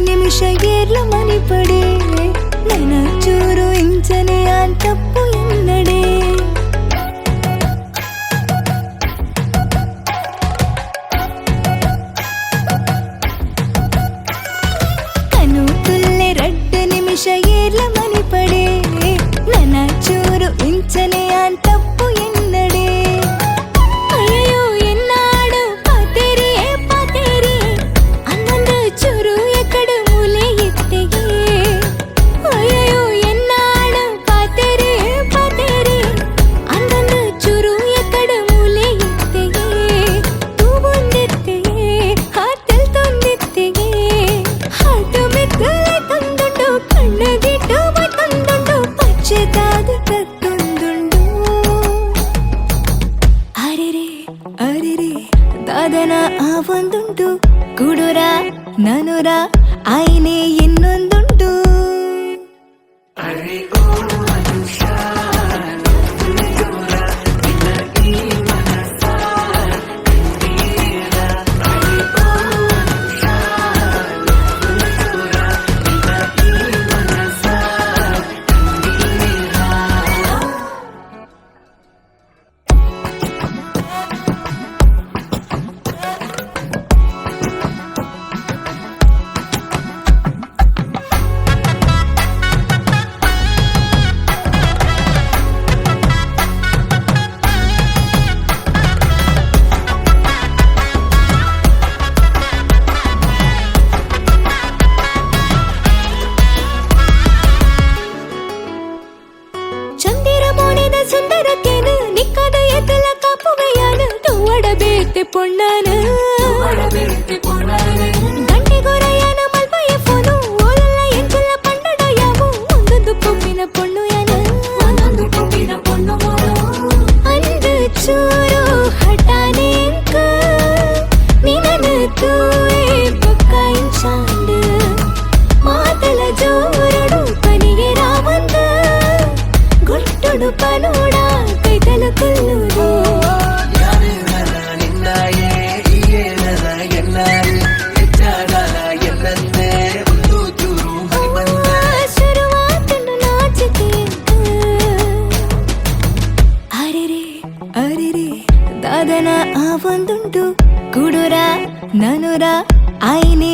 నిమిషగేర్ల మనిపడే నన చూరు ఇంచని అంతప్పు ఎన్నడే కను తుల్లె రెడ్డు నిమిషగేర్ల మనిపడే నన చూరు ఇంచని అంతప్పు ఎన్నడే అయ్యో ఎన్నాడు పాతేరి పాతేరి అన్నొంದು ಚೂರು ಎಕಡು ದಾದನ ಆ ಒಂದುಂಟು ಕುಡುರ ನನುರ ಆಯ್ನೆ ಇನ್ನೊಂದುಂಟು ಸುಂದರಕ್ಕೇನು ನಿಕ್ಕದ ಎತ್ತಲ ಕಾಪುವೆಯಾನು ತುವಡಬೇತೆ ಪೊಣ್ಣಾನು ಗಂಟೆಗೊರೆಯಾನ ಮಲ್ಪಯ ಫೋನು ಓಲಲ್ಲ ಎಂಚಲ ಪಂಡಡ ಯಾವು ಒಂದೊಂದು ಕೊಪ್ಪಿನ ಪೊಣ್ಣು ಯಾನು ಅಂದು ಚೂರು ಹಠಾನೇಂಕ ನಿನನು ತೂವೆ ಪಕ್ಕ ಇಂಚಾಂಡು ಮಾತಲ ಜೋರಡು ಪನಿಗೆ ರಾವಂದು ಗುಟ್ಟುಡು ಪನೋಡ ಕೈತಲು ಕೊಲ್ಲುವುದು ಶುರುವಾತನು ನಾಚಿಕೆ ಅರೆರೆ ಅರೆರೆ ದಾದನ ಆ ಒಂದುಂಟು ಕುಡುರ ನನುರ ಆಯ್ನೆ